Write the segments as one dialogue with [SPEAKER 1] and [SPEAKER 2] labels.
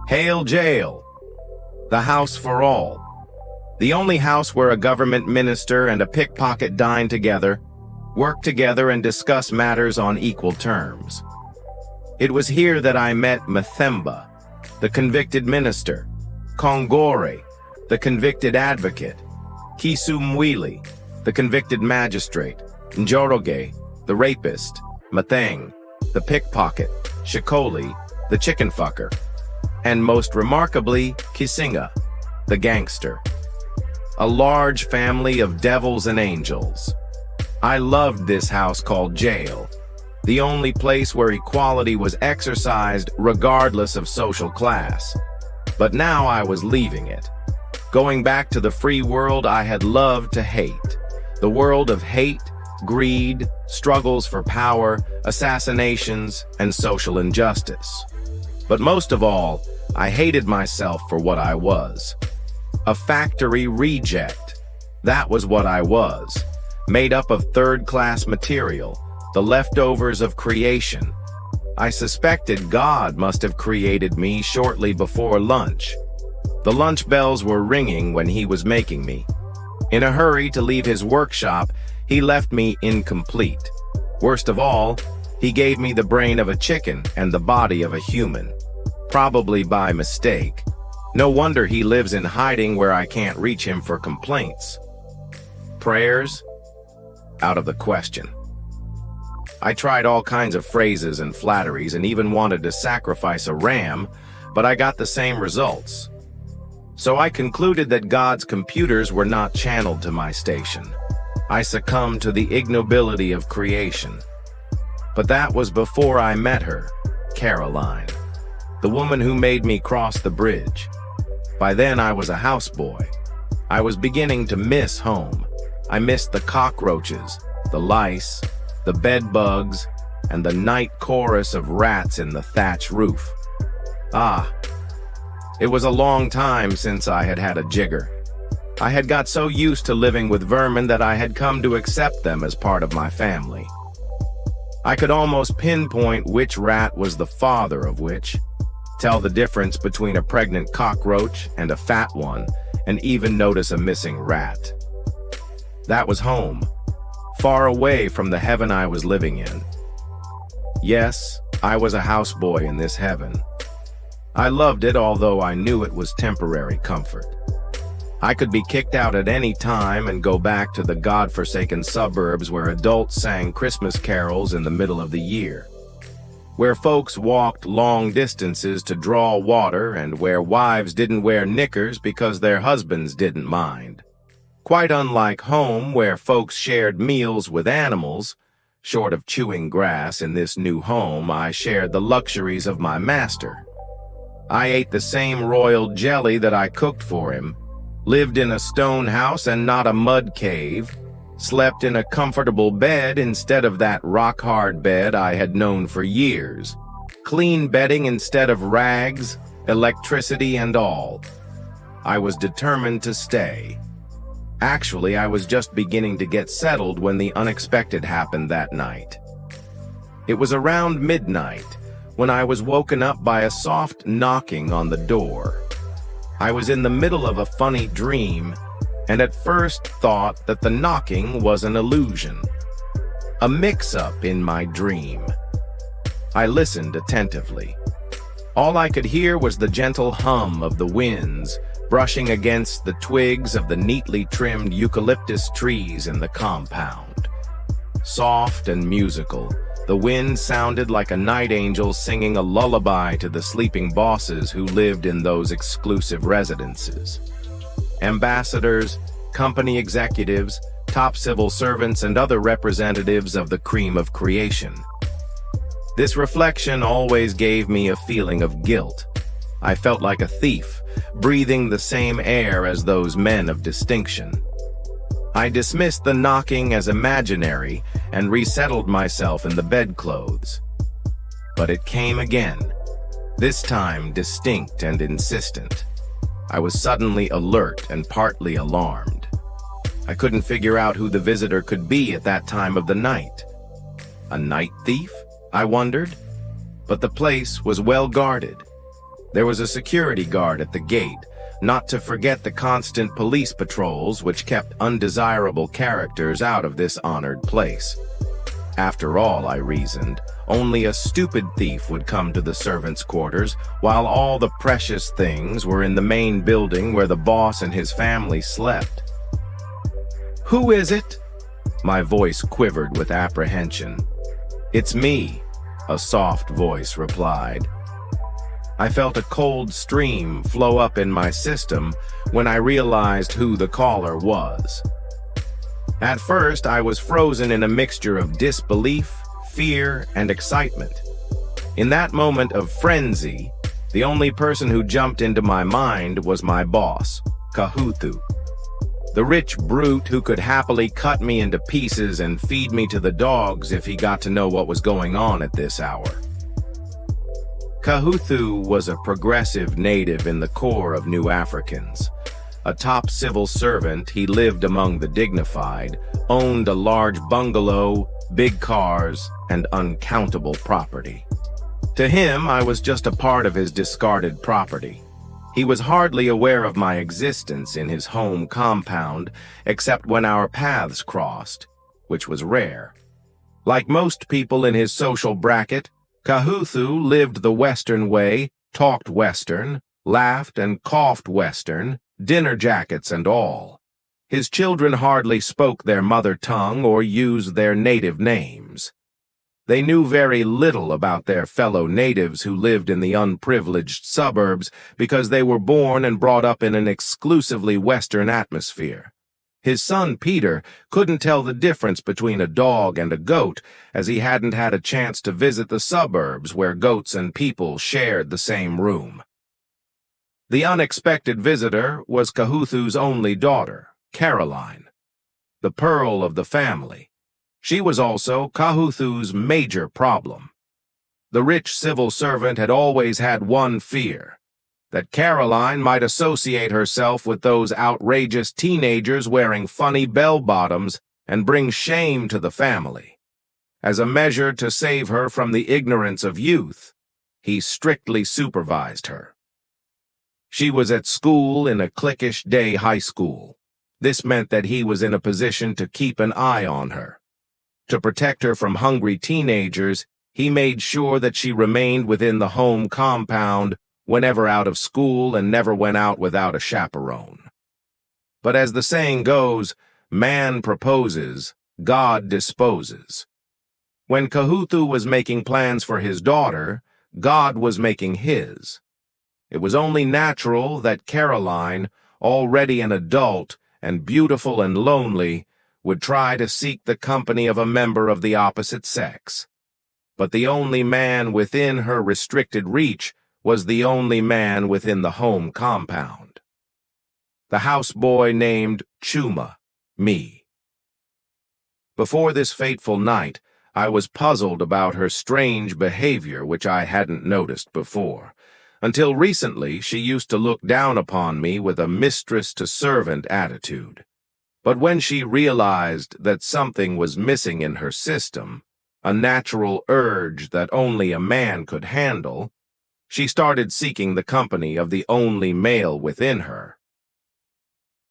[SPEAKER 1] Hail Jail, the house for all. The only house where a government minister and a pickpocket dine together, work together and discuss matters on equal terms. It was here that I met Mathemba, the convicted minister, Kongore, the convicted advocate, Kisumwili, the convicted magistrate, Njoroge, the rapist, Mathang, the pickpocket, Shikoli, the chicken fucker, and most remarkably, Kisinga, the gangster. A large family of devils and angels. I loved this house called jail, the only place where equality was exercised regardless of social class. But now I was leaving it, going back to the free world I had loved to hate, the world of hate, greed, struggles for power, assassinations, and social injustice. But most of all, I hated myself for what I was. A factory reject. That was what I was, made up of third-class material, the leftovers of creation. I suspected God must have created me shortly before lunch. The lunch bells were ringing when he was making me. In a hurry to leave his workshop, he left me incomplete. Worst of all, he gave me the brain of a chicken and the body of a human, probably by mistake. No wonder he lives in hiding where I can't reach him for complaints. Prayers? Out of the question. I tried all kinds of phrases and flatteries and even wanted to sacrifice a ram, but I got the same results. So I concluded that God's computers were not channeled to my station. I succumbed to the ignobility of creation. But that was before I met her, Caroline, the woman who made me cross the bridge. By then I was a houseboy. I was beginning to miss home. I missed the cockroaches, the lice, the bed bugs, and the night chorus of rats in the thatch roof. It was a long time since I had had a jigger. I had got so used to living with vermin that I had come to accept them as part of my family. I could almost pinpoint which rat was the father of which, tell the difference between a pregnant cockroach and a fat one, and even notice a missing rat. That was home, far away from the heaven I was living in. Yes, I was a houseboy in this heaven. I loved it, although I knew it was temporary comfort. I could be kicked out at any time and go back to the godforsaken suburbs where adults sang Christmas carols in the middle of the year, where folks walked long distances to draw water, and where wives didn't wear knickers because their husbands didn't mind. Quite unlike home, where folks shared meals with animals. Short of chewing grass in this new home, I shared the luxuries of my master. I ate the same royal jelly that I cooked for him, lived in a stone house and not a mud cave, slept in a comfortable bed instead of that rock-hard bed I had known for years, clean bedding instead of rags, electricity and all. I was determined to stay. Actually, I was just beginning to get settled when the unexpected happened that night. It was around midnight when I was woken up by a soft knocking on the door. I was in the middle of a funny dream, and at first thought that the knocking was an illusion, a mix-up in my dream. I listened attentively. All I could hear was the gentle hum of the winds brushing against the twigs of the neatly trimmed eucalyptus trees in the compound. Soft and musical, the wind sounded like a night angel singing a lullaby to the sleeping bosses who lived in those exclusive residences. Ambassadors, company executives, top civil servants, and other representatives of the cream of creation. This reflection always gave me a feeling of guilt. I felt like a thief, breathing the same air as those men of distinction. I dismissed the knocking as imaginary and resettled myself in the bedclothes. But it came again, this time distinct and insistent. I was suddenly alert and partly alarmed. I couldn't figure out who the visitor could be at that time of the night. A night thief, I wondered? But the place was well guarded. There was a security guard at the gate, not to forget the constant police patrols which kept undesirable characters out of this honored place. After all, I reasoned, only a stupid thief would come to the servants' quarters, while all the precious things were in the main building where the boss and his family slept. "Who is it?" My voice quivered with apprehension. "It's me," a soft voice replied. I felt a cold stream flow up in my system when I realized who the caller was. At first, I was frozen in a mixture of disbelief, fear, and excitement. In that moment of frenzy, the only person who jumped into my mind was my boss, Kahuthu. The rich brute who could happily cut me into pieces and feed me to the dogs if he got to know what was going on at this hour. Kahuthu was a progressive native in the core of New Africans. A top civil servant, he lived among the dignified, owned a large bungalow, big cars, and uncountable property. To him, I was just a part of his discarded property. He was hardly aware of my existence in his home compound, except when our paths crossed, which was rare. Like most people in his social bracket, Kahuthu lived the Western way, talked Western, laughed and coughed Western, dinner jackets and all. His children hardly spoke their mother tongue or used their native names. They knew very little about their fellow natives who lived in the unprivileged suburbs because they were born and brought up in an exclusively Western atmosphere. His son, Peter, couldn't tell the difference between a dog and a goat, as he hadn't had a chance to visit the suburbs where goats and people shared the same room. The unexpected visitor was Kahuthu's only daughter, Caroline, the pearl of the family. She was also Kahuthu's major problem. The rich civil servant had always had one fear: that Caroline might associate herself with those outrageous teenagers wearing funny bell-bottoms and bring shame to the family. As a measure to save her from the ignorance of youth, he strictly supervised her. She was at school in a cliquish day high school. This meant that he was in a position to keep an eye on her. To protect her from hungry teenagers, he made sure that she remained within the home compound whenever out of school and never went out without a chaperone. But as the saying goes, man proposes, God disposes. When Kahuthu was making plans for his daughter, God was making his. It was only natural that Caroline, already an adult and beautiful and lonely, would try to seek the company of a member of the opposite sex. But the only man within her restricted reach was the only man within the home compound. The houseboy named Chuma, me. Before this fateful night, I was puzzled about her strange behavior which I hadn't noticed before. Until recently, she used to look down upon me with a mistress-to-servant attitude. But when she realized that something was missing in her system, a natural urge that only a man could handle, she started seeking the company of the only male within her.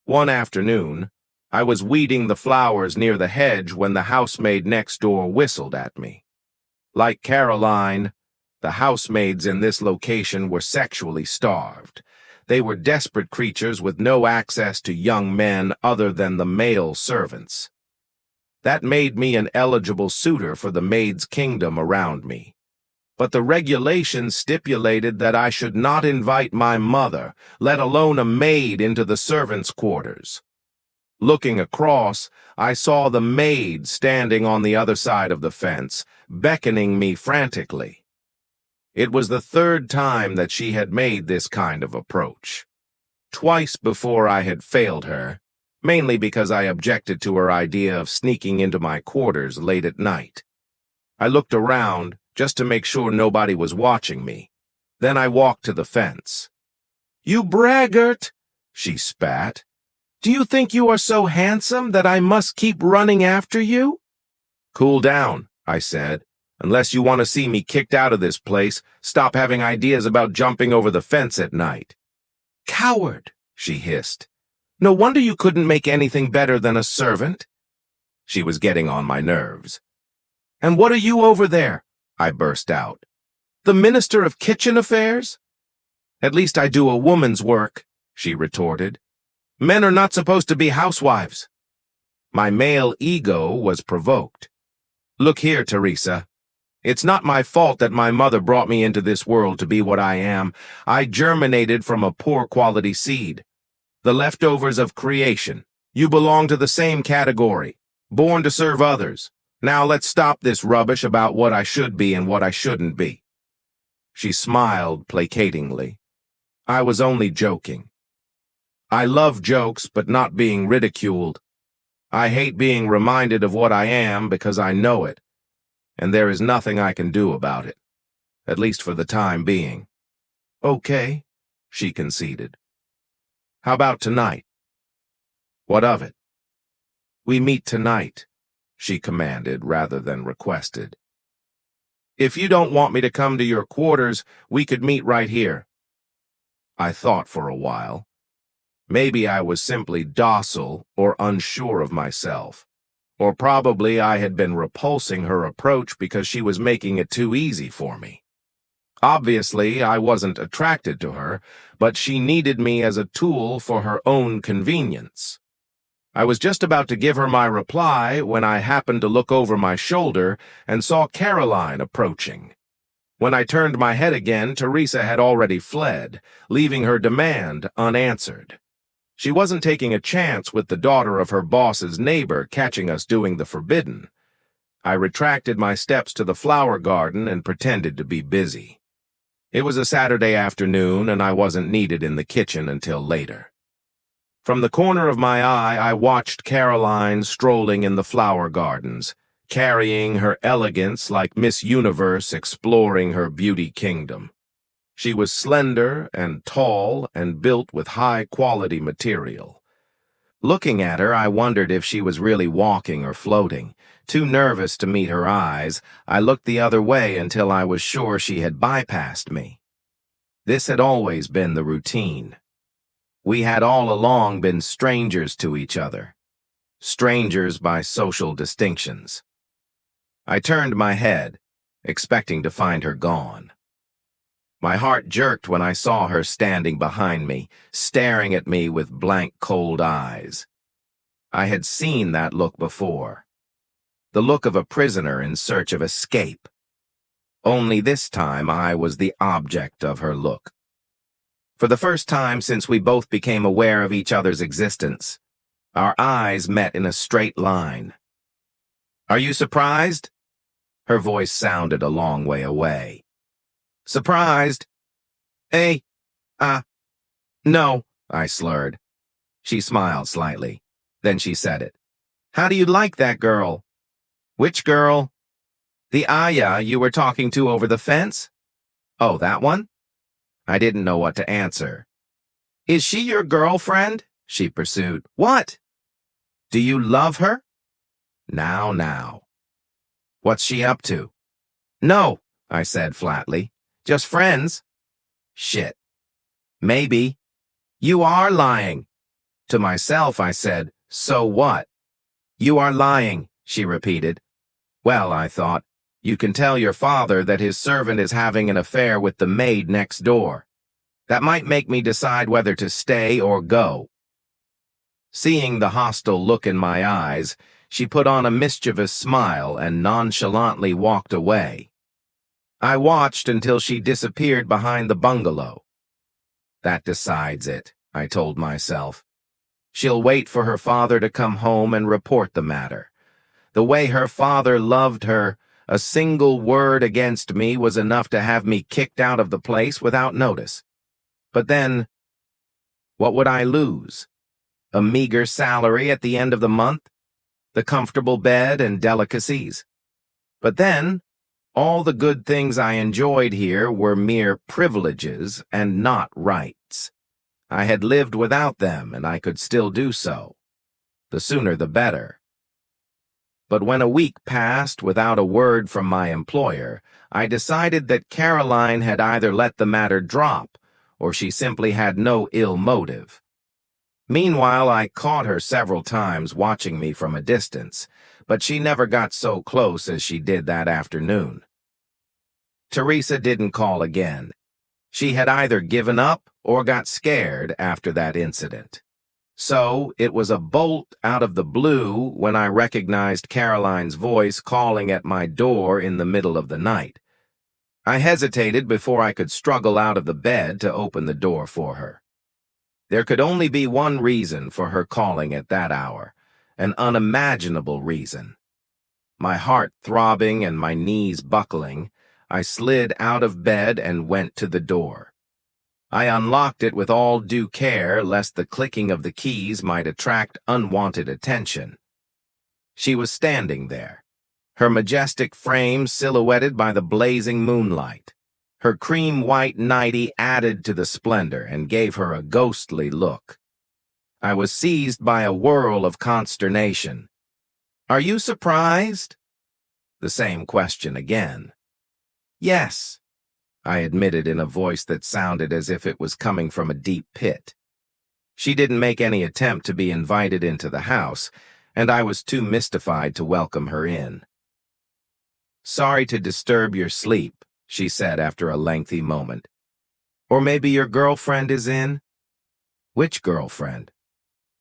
[SPEAKER 1] One afternoon, I was weeding the flowers near the hedge when the housemaid next door whistled at me. Like Caroline, the housemaids in this location were sexually starved. They were desperate creatures with no access to young men other than the male servants. That made me an eligible suitor for the maid's kingdom around me. But the regulations stipulated that I should not invite my mother, let alone a maid, into the servants' quarters. Looking across, I saw the maid standing on the other side of the fence, beckoning me frantically. It was the third time that she had made this kind of approach. Twice before I had failed her, mainly because I objected to her idea of sneaking into my quarters late at night. I looked around just to make sure nobody was watching me. Then I walked to the fence. "You braggart," she spat. "Do you think you are so handsome that I must keep running after you?" "Cool down," I said. Unless you want to see me kicked out of this place, stop having ideas about jumping over the fence at night." "Coward," she hissed. "No wonder you couldn't make anything better than a servant." She was getting on my nerves. "And what are you over there?" I burst out. "The Minister of Kitchen Affairs?" "At least I do a woman's work," she retorted. "Men are not supposed to be housewives." My male ego was provoked. "Look here, Teresa. It's not my fault that my mother brought me into this world to be what I am. I germinated from a poor quality seed. The leftovers of creation. You belong to the same category. Born to serve others. Now let's stop this rubbish about what I should be and what I shouldn't be." She smiled placatingly. I was only joking. I love jokes, but not being ridiculed. I hate being reminded of what I am because I know it, and there is nothing I can do about it, at least for the time being. "Okay," she conceded. "How about tonight?" "What of it?" "We meet tonight," she commanded rather than requested. "If you don't want me to come to your quarters, we could meet right here." I thought for a while. Maybe I was simply docile or unsure of myself. Or probably I had been repulsing her approach because she was making it too easy for me. Obviously, I wasn't attracted to her, but she needed me as a tool for her own convenience. I was just about to give her my reply when I happened to look over my shoulder and saw Caroline approaching. When I turned my head again, Teresa had already fled, leaving her demand unanswered. She wasn't taking a chance with the daughter of her boss's neighbor catching us doing the forbidden. I retracted my steps to the flower garden and pretended to be busy. It was a Saturday afternoon, and I wasn't needed in the kitchen until later. From the corner of my eye, I watched Caroline strolling in the flower gardens, carrying her elegance like Miss Universe exploring her beauty kingdom. She was slender and tall and built with high-quality material. Looking at her, I wondered if she was really walking or floating. Too nervous to meet her eyes, I looked the other way until I was sure she had bypassed me. This had always been the routine. We had all along been strangers to each other. Strangers by social distinctions. I turned my head, expecting to find her gone. My heart jerked when I saw her standing behind me, staring at me with blank, cold eyes. I had seen that look before. The look of a prisoner in search of escape. Only this time I was the object of her look. For the first time since we both became aware of each other's existence, our eyes met in a straight line. "Are you surprised?" Her voice sounded a long way away. "Surprised? No," I slurred. She smiled slightly. Then she said it. "How do you like that girl?" "Which girl?" "The Aya you were talking to over the fence?" "Oh, that one?" I didn't know what to answer. "Is she your girlfriend?" she pursued. "What? Do you love her?" Now. "What's she up to?" "No," I said flatly. "Just friends." "Shit. Maybe." "You are lying." To myself, I said, "So what?" "You are lying," she repeated. Well, I thought, you can tell your father that his servant is having an affair with the maid next door. That might make me decide whether to stay or go. Seeing the hostile look in my eyes, she put on a mischievous smile and nonchalantly walked away. I watched until she disappeared behind the bungalow. That decides it, I told myself. She'll wait for her father to come home and report the matter. The way her father loved her, a single word against me was enough to have me kicked out of the place without notice. But then, what would I lose? A meager salary at the end of the month? The comfortable bed and delicacies? But then, all the good things I enjoyed here were mere privileges and not rights. I had lived without them, and I could still do so. The sooner the better. But when a week passed without a word from my employer, I decided that Caroline had either let the matter drop, or she simply had no ill motive. Meanwhile, I caught her several times watching me from a distance, but she never got so close as she did that afternoon. Teresa didn't call again. She had either given up or got scared after that incident. So it was a bolt out of the blue when I recognized Caroline's voice calling at my door in the middle of the night. I hesitated before I could struggle out of the bed to open the door for her. There could only be one reason for her calling at that hour, an unimaginable reason. My heart throbbing and my knees buckling, I slid out of bed and went to the door. I unlocked it with all due care lest the clicking of the keys might attract unwanted attention. She was standing there, her majestic frame silhouetted by the blazing moonlight. Her cream-white nightie added to the splendor and gave her a ghostly look. I was seized by a whirl of consternation. "Are you surprised?" The same question again. "Yes," I admitted in a voice that sounded as if it was coming from a deep pit. She didn't make any attempt to be invited into the house, and I was too mystified to welcome her in. "Sorry to disturb your sleep," she said after a lengthy moment. "Or maybe your girlfriend is in?" "Which girlfriend?"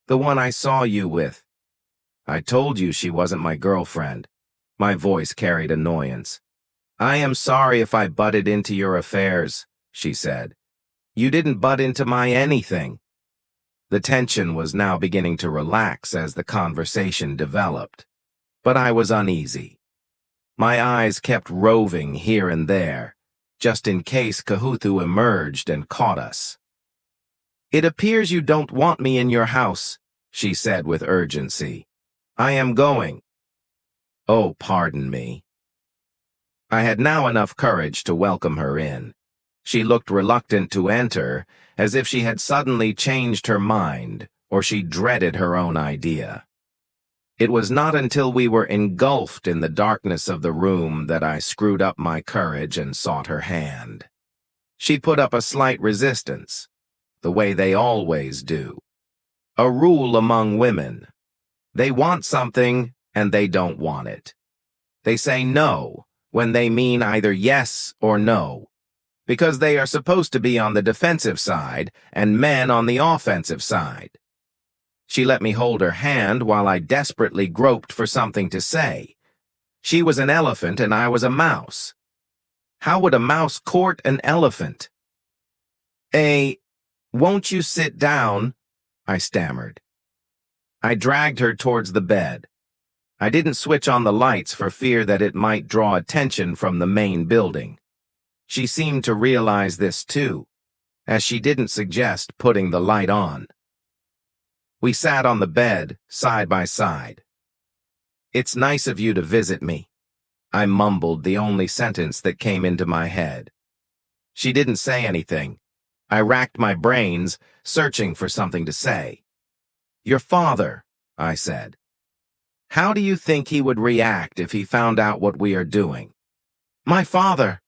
[SPEAKER 1] "The one I saw you with." "I told you she wasn't my girlfriend." My voice carried annoyance. "I am sorry if I butted into your affairs," she said. "You didn't butt into my anything." The tension was now beginning to relax as the conversation developed, but I was uneasy. My eyes kept roving here and there, just in case Kahuthu emerged and caught us. "It appears you don't want me in your house," she said with urgency. "I am going." "Oh, pardon me." I had now enough courage to welcome her in. She looked reluctant to enter, as if she had suddenly changed her mind, or she dreaded her own idea. It was not until we were engulfed in the darkness of the room that I screwed up my courage and sought her hand. She put up a slight resistance, the way they always do. A rule among women. They want something, and they don't want it. They say no when they mean either yes or no, because they are supposed to be on the defensive side and men on the offensive side. She let me hold her hand while I desperately groped for something to say. She was an elephant and I was a mouse. How would a mouse court an elephant? Won't you sit down?" I stammered. I dragged her towards the bed. I didn't switch on the lights for fear that it might draw attention from the main building. She seemed to realize this too, as she didn't suggest putting the light on. We sat on the bed, side by side. "It's nice of you to visit me," I mumbled the only sentence that came into my head. She didn't say anything. I racked my brains, searching for something to say. "Your father," I said. "How do you think he would react if he found out what we are doing?" "My father."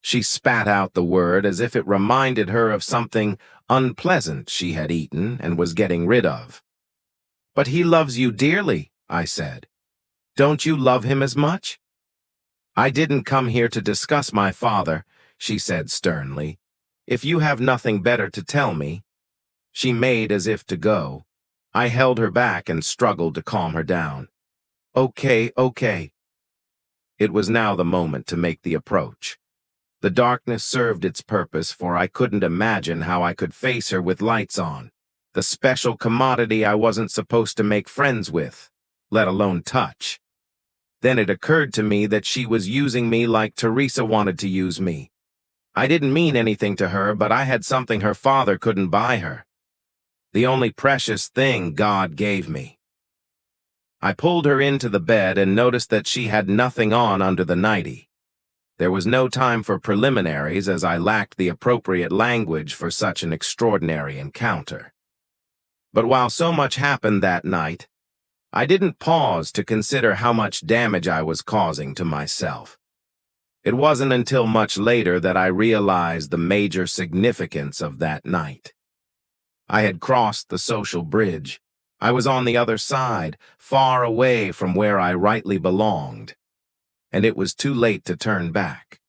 [SPEAKER 1] She spat out the word as if it reminded her of something unpleasant she had eaten and was getting rid of. "But he loves you dearly," I said. "Don't you love him as much?" "I didn't come here to discuss my father," she said sternly. "If you have nothing better to tell me." She made as if to go. I held her back and struggled to calm her down. Okay. It was now the moment to make the approach. The darkness served its purpose, for I couldn't imagine how I could face her with lights on, the special commodity I wasn't supposed to make friends with, let alone touch. Then it occurred to me that she was using me like Teresa wanted to use me. I didn't mean anything to her, but I had something her father couldn't buy her. The only precious thing God gave me. I pulled her into the bed and noticed that she had nothing on under the nightie. There was no time for preliminaries, as I lacked the appropriate language for such an extraordinary encounter. But while so much happened that night, I didn't pause to consider how much damage I was causing to myself. It wasn't until much later that I realized the major significance of that night. I had crossed the social bridge. I was on the other side, far away from where I rightly belonged, and it was too late to turn back.